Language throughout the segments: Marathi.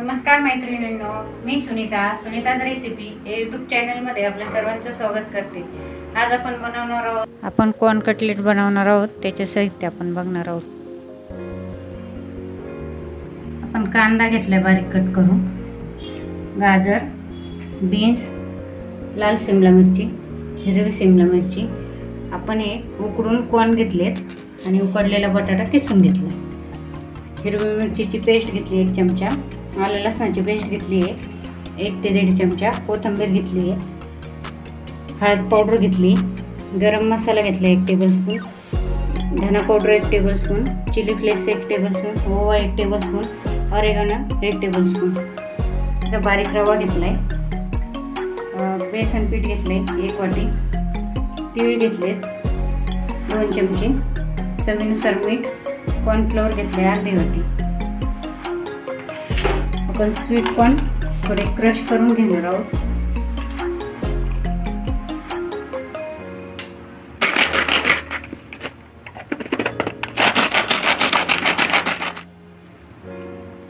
नमस्कार मैत्रिणींनो, मी सुनीताज रेसिपी या यूट्यूब चॅनलमध्ये आपल्या सर्वांचं स्वागत करते। आज आपण कॉर्न कटलेट बनवणार आहोत। त्याचे साहित्य आपण बघणार आहोत। आपण कांदा घेतला बारीक कट करून, गाजर, बीन्स, लाल शिमला मिरची, हिरवी शिमला मिरची, आपण हे उकडून कॉर्न घेतलेत आणि उकडलेला बटाटा किसून घेतला। हिरवी मिरचीची पेस्ट घेतली 1 चमचा, आलं लसणाची पेस्ट घेतली आहे 1 ते 1.5 चमचा, कोथिंबीर घेतली आहे, हळद पावडर घेतली, गरम मसाला घेतला 1 टेबलस्पून, धना powder 1 tablespoon, chilli flakes 1 tablespoon, ओवा 1 टेबलस्पून, ऑरेगानो 1 टेबलस्पून, आता बारीक रवा घेतला आहे, बेसन पीठ घेतले 1 वाटी, तीळ घेतले 2 चमचे, चवीनुसार मीठ, कॉर्नफ्लोअर घेतले अर्धी वाटी। आपण स्वीट कॉर्न थोडे क्रश करून घेणार आहोत।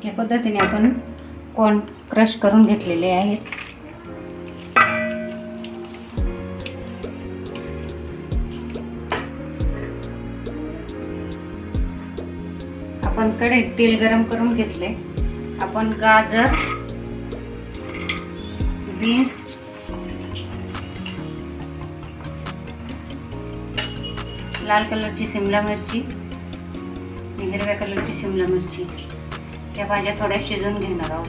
या पद्धतीने आपण कॉर्न क्रश करून घेतलेले आहेत। आपण कढईत तेल गरम करून घेतले। आपण गाजर, बीन्स, लाल कलरची शिमला मिरची, हिरव्या कलरची शिमला मिरची या भाज्या थोड्या शिजवून घेणार आहोत।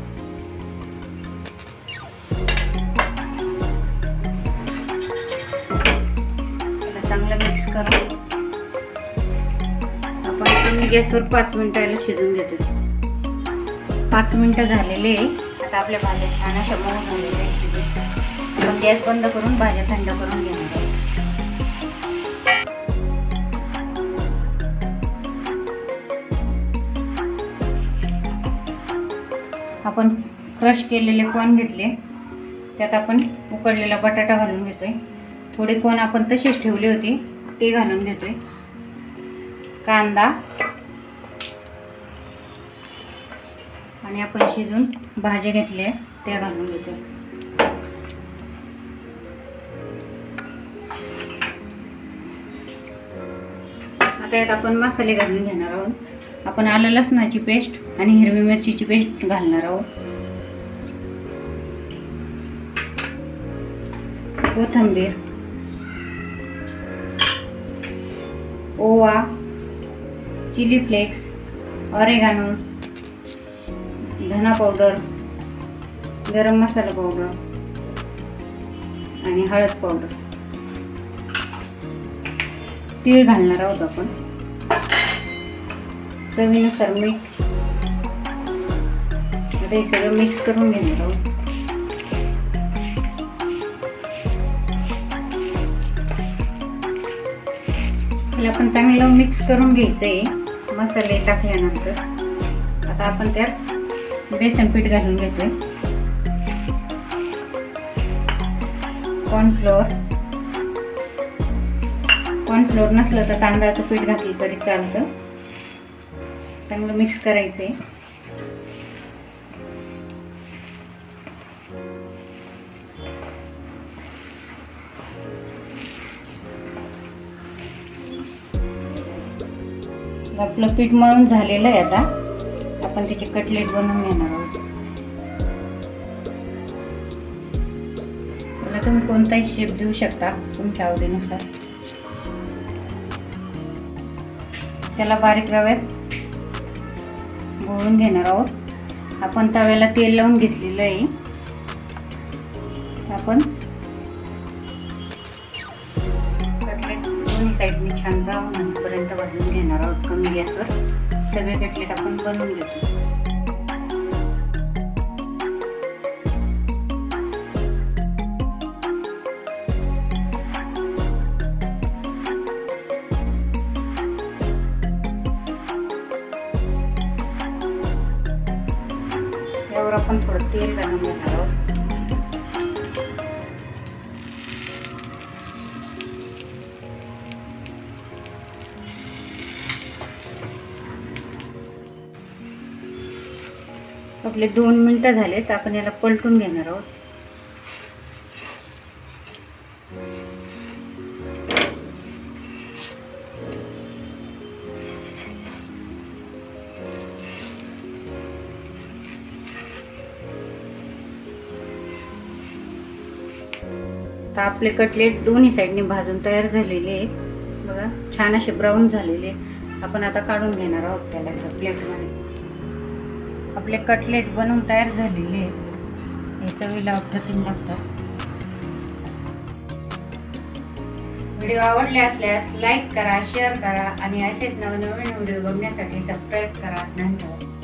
त्याला चांगलं मिक्स करून आपण कमी गॅसवर 5 मिनिटाला शिजून घेतो। 5 मिनिटं झालेले, आता आपल्या भाज्या छान अशा मऊ झालेल्या आहेत शिजून। आपण गॅस बंद करून भाज्या थंड करून घेणार आहोत। आपण क्रश केलेले कॉर्न घेतले, त्यात आपण उकडलेला बटाटा घालून घेतोय। थोडे कॉर्न आपण तसेच ठेवले होते ते घालून घेतोय। कांदा आणि आपण शिजून भाज्या घेतल्या त्या घालून घेतो। आता यात आपण मसाले घालून घेणार आहोत। आपण आलं लसणाची पेस्ट आणि हिरवी मिरचीची पेस्ट घालणार आहोत, कोथिंबीर, ओवा, चिली फ्लेक्स, ऑरेगानो, धना पावडर, गरम मसाला पावडर आणि हळद पावडर, तीळ घालणार आहोत आपण, चवीनुसार मीठ। आता हे सगळं मिक्स करून घेणार आहोत। आपण चांगलं मिक्स करून घ्यायचं आहे मसाले टाकल्यानंतर। आता आपण त्यात बेसन पीठ घालून घेतोय, कॉर्नफ्लोअर नसलं तर तांदळाचं पीठ घातलं तरी चालतं। चांगलं मिक्स करायचं आहे। आपलं पीठ मळून झालेलं आहे। आता आपण त्याचे कटलेट बनवून घेणार आहोत। त्याला तुम्ही कोणताही शेप देऊ शकता तुमच्या आवडीनुसार। त्याला बारीक रव्यात घोळून घेणार आहोत। आपण तव्याला तेल लावून घेतलेलं आहे। आपण दोन्ही साईडने छान ब्राऊन होईपर्यंत भाजून घेणार आहोत कमी गॅसवर। सगळे कटलेट आपण बनवून घेतो। यावर आपण थोडं तेल घालून घेणार आहोत। आपले 2 मिनटं झालेत. आपण याला पलटून घेणार आहोत. तर आपले कटलेट दोन्ही साईडने भाजून तयार झालेले आहेत बघा. छान असे ब्राऊन झालेले. आपण आता काढून घेणार आहोत त्याला प्लेटमध्ये. आपले कटलेट बनवून तयार झालेले आहेत. हे चवीला अप्रतिम लागतात. व्हिडिओ आवडले असल्यास लाईक करा, शेअर करा आणि असेच नवनवीन व्हिडिओ बघण्यासाठी सबस्क्राईब करा. धन्यवाद.